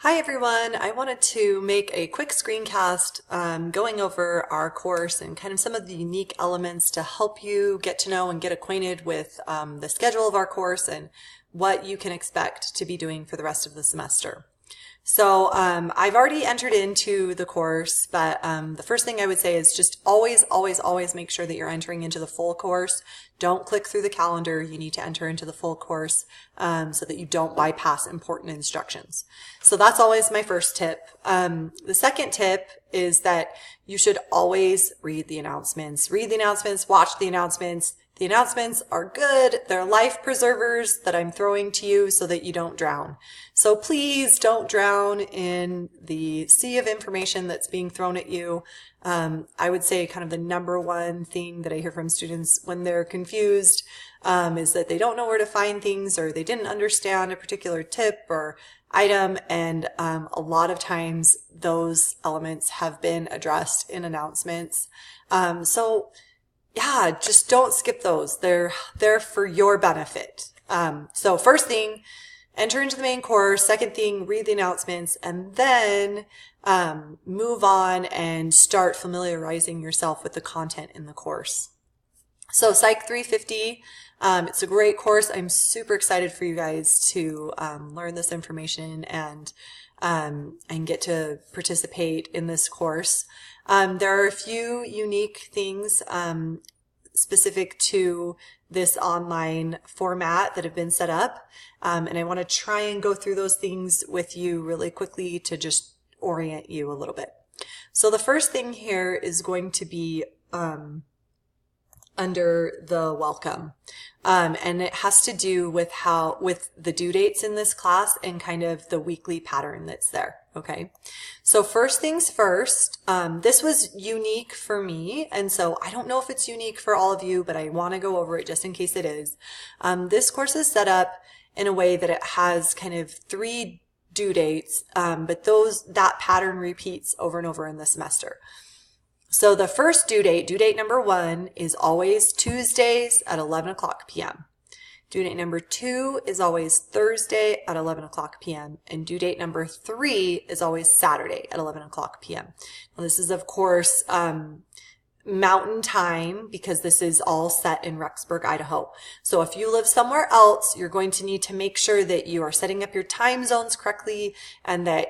Hi everyone, I wanted to make a quick screencast going over our course and kind of some of the unique elements to help you get to know and get acquainted with the schedule of our course and what you can expect to be doing for the rest of the semester. So I've already entered into the course, but the first thing I would say is just always make sure that you're entering into the full course. Don't click through the calendar. You need to enter into the full course so that you don't bypass important instructions. So that's always my first tip. The second tip is that you should always read the announcements. Read the announcements, watch the announcements. The announcements are good. They're life preservers that I'm throwing to you so that you don't drown. So please don't drown in the sea of information that's being thrown at you. I would say kind of the number one thing that I hear from students when they're confused is that they don't know where to find things or they didn't understand a particular tip or item, and a lot of times those elements have been addressed in announcements. Yeah, just don't skip those. They're there for your benefit. So first thing, enter into the main course. Second thing, read the announcements, and then move on and start familiarizing yourself with the content in the course. So Psych 350, it's a great course. I'm super excited for you guys to learn this information and get to participate in this course. There are a few unique things specific to this online format that have been set up, and I want to try and go through those things with you really quickly to just orient you a little bit. So the first thing here is going to be under the welcome. And it has to do with with the due dates in this class and kind of the weekly pattern that's there. Okay. So first things first, this was unique for me. And so I don't know if it's unique for all of you, but I want to go over it just in case it is. This course is set up in a way that it has kind of 3 due dates, but that pattern repeats over and over in the semester. So the first due date number 1, is always Tuesdays at 11 o'clock p.m. Due date number 2 is always Thursday at 11 o'clock p.m. And due date number 3 is always Saturday at 11 o'clock p.m. Now this is, of course, Mountain Time, because this is all set in Rexburg, Idaho. So if you live somewhere else, you're going to need to make sure that you are setting up your time zones correctly and that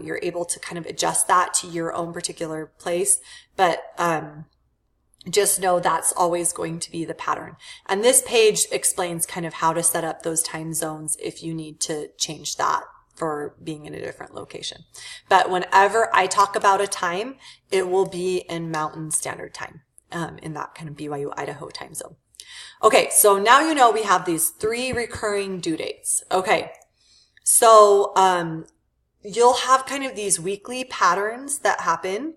you're able to kind of adjust that to your own particular place. But just know that's always going to be the pattern. And this page explains kind of how to set up those time zones if you need to change that for being in a different location. But whenever I talk about a time, it will be in Mountain Standard Time, in that kind of BYU Idaho time zone. Okay, so now you know we have these 3 recurring due dates. Okay, so you'll have kind of these weekly patterns that happen.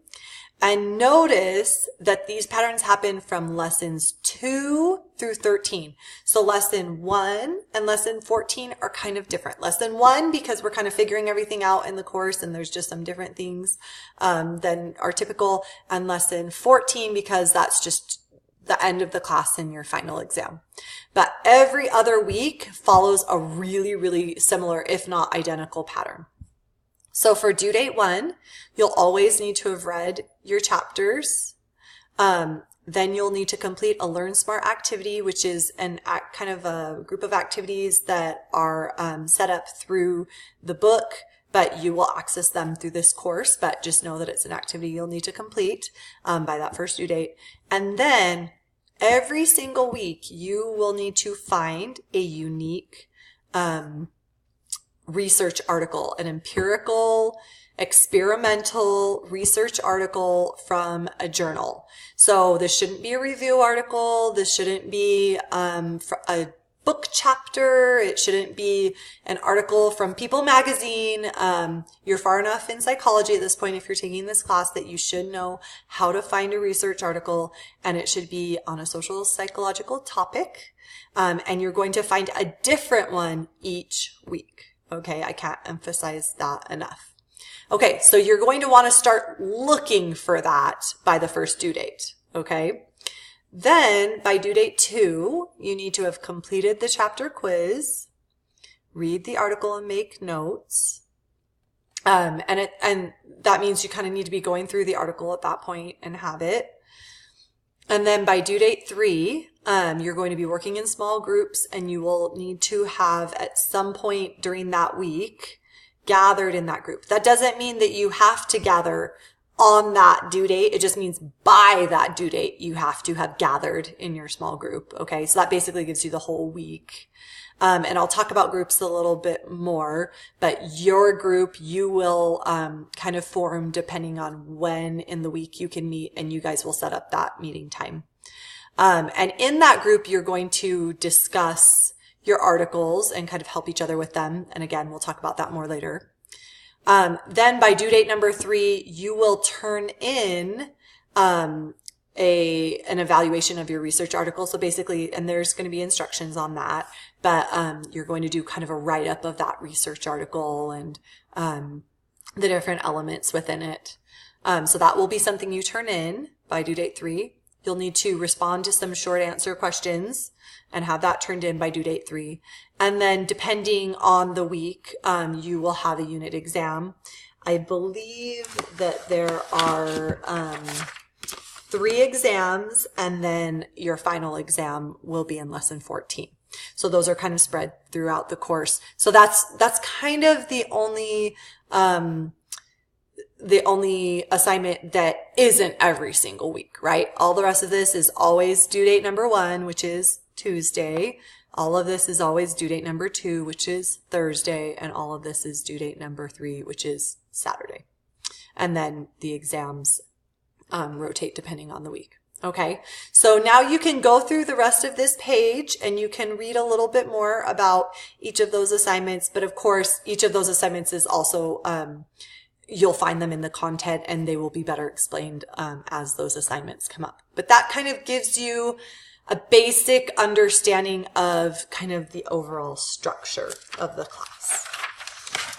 And notice that these patterns happen from lessons 2 through 13. So lesson 1 and lesson 14 are kind of different. Lesson 1, because we're kind of figuring everything out in the course and there's just some different things than are typical. And lesson 14, because that's just the end of the class in your final exam. But every other week follows a really similar, if not identical, pattern. So for due date 1, you'll always need to have read your chapters. Then you'll need to complete a Learn Smart activity, which is kind of a group of activities that are set up through the book, but you will access them through this course. But just know that it's an activity you'll need to complete by that first due date. And then every single week, you will need to find a unique research article, an empirical, experimental research article from a journal. So this shouldn't be a review article. This shouldn't be a book chapter. It shouldn't be an article from People magazine. You're far enough in psychology at this point, if you're taking this class, that you should know how to find a research article, and it should be on a social psychological topic. And you're going to find a different one each week. Okay, I can't emphasize that enough. Okay, so you're going to want to start looking for that by the first due date. Okay, then by due date 2, you need to have completed the chapter quiz, read the article and make notes, And that means you kind of need to be going through the article at that point and have it. And then by due date 3, you're going to be working in small groups, and you will need to have at some point during that week gathered in that group. That doesn't mean that you have to gather on that due date. It just means by that due date, you have to have gathered in your small group. Okay. So that basically gives you the whole week. And I'll talk about groups a little bit more, but your group, you will, kind of form depending on when in the week you can meet, and you guys will set up that meeting time. And in that group, you're going to discuss your articles and kind of help each other with them. And again, we'll talk about that more later. Then by due date number 3, you will turn in, an evaluation of your research article. So basically, and there's going to be instructions on that, but you're going to do kind of a write-up of that research article and the different elements within it. So that will be something you turn in by due date 3. You'll need to respond to some short answer questions and have that turned in by due date 3. And then depending on the week, you will have a unit exam. I believe that there are 3 exams, and then your final exam will be in lesson 14. So those are kind of spread throughout the course. So that's kind of the only assignment that isn't every single week, right? All the rest of this is always due date number 1, which is Tuesday. All of this is always due date number 2, which is Thursday. And all of this is due date number 3, which is Saturday. And then the exams rotate depending on the week. Okay, so now you can go through the rest of this page and you can read a little bit more about each of those assignments. But of course, each of those assignments is also, you'll find them in the content, and they will be better explained as those assignments come up. But that kind of gives you a basic understanding of kind of the overall structure of the class.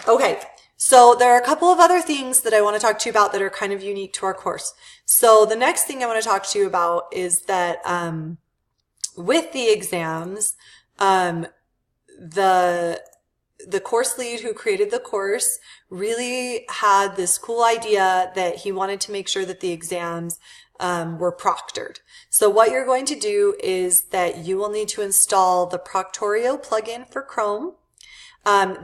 Okay. So there are a couple of other things that I want to talk to you about that are kind of unique to our course. So the next thing I want to talk to you about is that with the exams, the course lead who created the course really had this cool idea that he wanted to make sure that the exams were proctored. So what you're going to do is that you will need to install the Proctorio plugin for Chrome.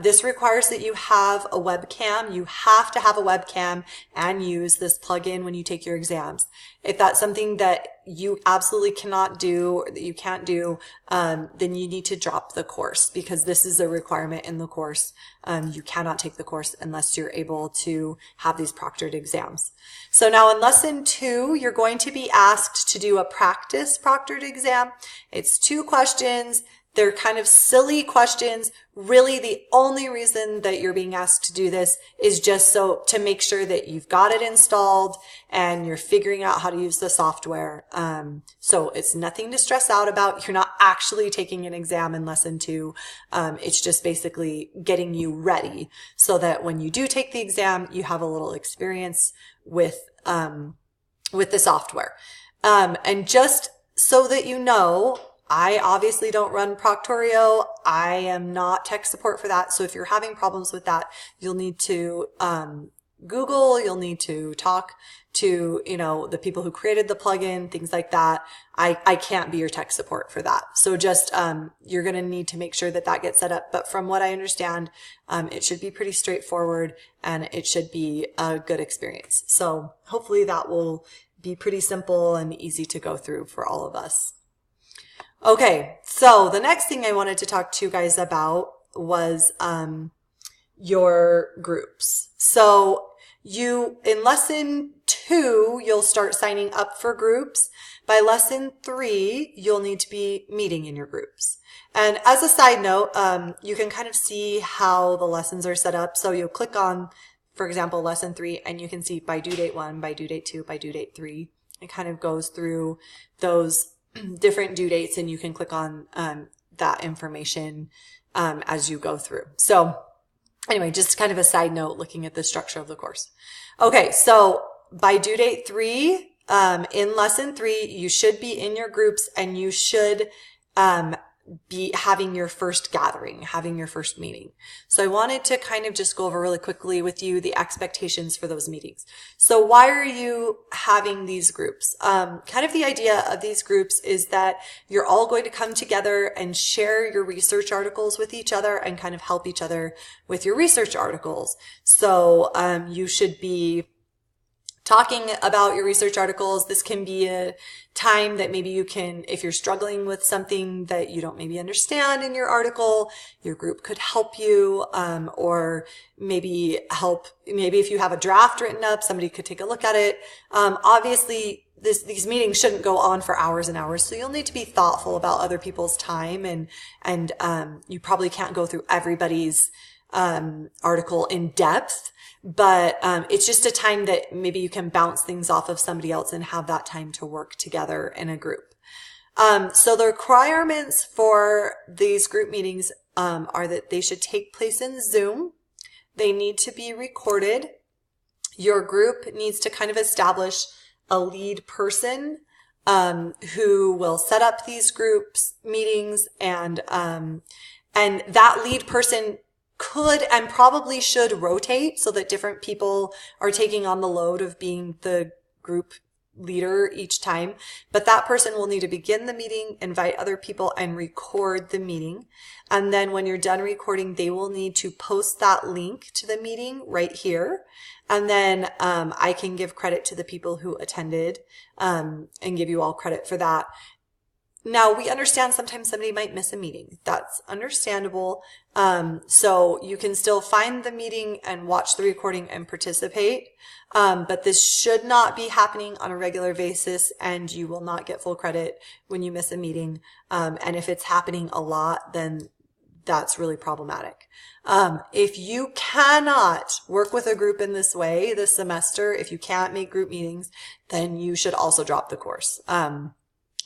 This requires that you have a webcam. You have to have a webcam and use this plugin when you take your exams. If that's something that you absolutely cannot do, or that you can't do, then you need to drop the course, because this is a requirement in the course. You cannot take the course unless you're able to have these proctored exams. So now in lesson 2, you're going to be asked to do a practice proctored exam. It's 2 questions. They're kind of silly questions. Really, the only reason that you're being asked to do this is just so to make sure that you've got it installed and you're figuring out how to use the software. So it's nothing to stress out about. You're not actually taking an exam in lesson 2. It's just basically getting you ready so that when you do take the exam, you have a little experience with the software. And just so that you know, I obviously don't run Proctorio. I am not tech support for that. So if you're having problems with that, you'll need to Google, you'll need to talk to, the people who created the plugin, things like that. I can't be your tech support for that. So just, you're going to need to make sure that that gets set up. But from what I understand, it should be pretty straightforward and it should be a good experience. So hopefully that will be pretty simple and easy to go through for all of us. Okay, so the next thing I wanted to talk to you guys about was your groups. So in lesson 2, you'll start signing up for groups. By lesson 3, you'll need to be meeting in your groups. And as a side note, you can kind of see how the lessons are set up. So you'll click on, for example, lesson 3, and you can see by due date 1, by due date 2, by due date 3. It kind of goes through those different due dates, and you can click on that information as you go through. So anyway, just kind of a side note looking at the structure of the course. Okay, so by due date 3, in lesson 3, you should be in your groups and you should be having your first gathering, having your first meeting. So I wanted to kind of just go over really quickly with you the expectations for those meetings. So why are you having these groups? Kind of the idea of these groups is that you're all going to come together and share your research articles with each other and kind of help each other with your research articles. So you should be talking about your research articles. This can be a time that maybe you can, if you're struggling with something that you don't maybe understand in your article, your group could help you, or maybe if you have a draft written up, somebody could take a look at it. Obviously, these meetings shouldn't go on for hours and hours, so you'll need to be thoughtful about other people's time, and you probably can't go through everybody's article in depth. But it's just a time that maybe you can bounce things off of somebody else and have that time to work together in a group. So the requirements for these group meetings are that they should take place in Zoom. They need to be recorded. Your group needs to kind of establish a lead person who will set up these groups meetings, and that lead person could and probably should rotate so that different people are taking on the load of being the group leader each time. But that person will need to begin the meeting, invite other people, and record the meeting. And then when you're done recording, they will need to post that link to the meeting right here. And then I can give credit to the people who attended and give you all credit for that. Now, we understand sometimes somebody might miss a meeting. That's understandable. So you can still find the meeting and watch the recording and participate. But this should not be happening on a regular basis, and you will not get full credit when you miss a meeting. And if it's happening a lot, then that's really problematic. If you cannot work with a group in this way this semester, if you can't make group meetings, then you should also drop the course.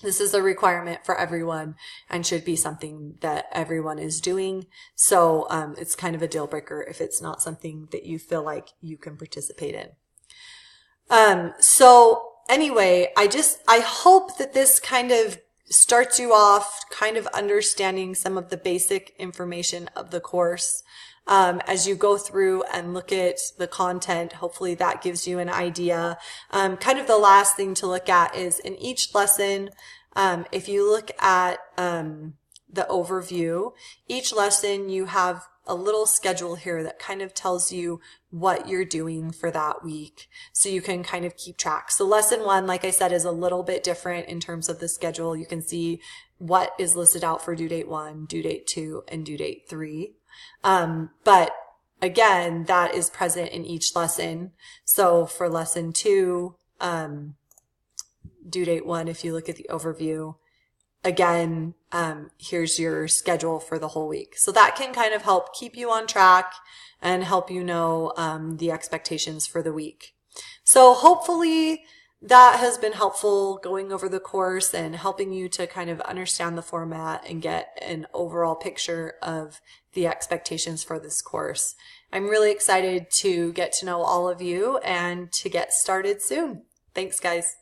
This is a requirement for everyone and should be something that everyone is doing. So it's kind of a deal breaker if it's not something that you feel like you can participate in. So anyway, I hope that this kind of starts you off kind of understanding some of the basic information of the course. As you go through and look at the content, hopefully that gives you an idea. Kind of the last thing to look at is in each lesson, if you look at the overview, each lesson you have a little schedule here that kind of tells you what you're doing for that week, so you can kind of keep track. So lesson 1, like I said, is a little bit different in terms of the schedule. You can see what is listed out for due date 1, due date 2, and due date 3. But again, that is present in each lesson. So for lesson 2, due date 1, if you look at the overview, again, here's your schedule for the whole week. So that can kind of help keep you on track and help you know the expectations for the week. So hopefully that has been helpful going over the course and helping you to kind of understand the format and get an overall picture of the expectations for this course. I'm really excited to get to know all of you and to get started soon. Thanks, guys.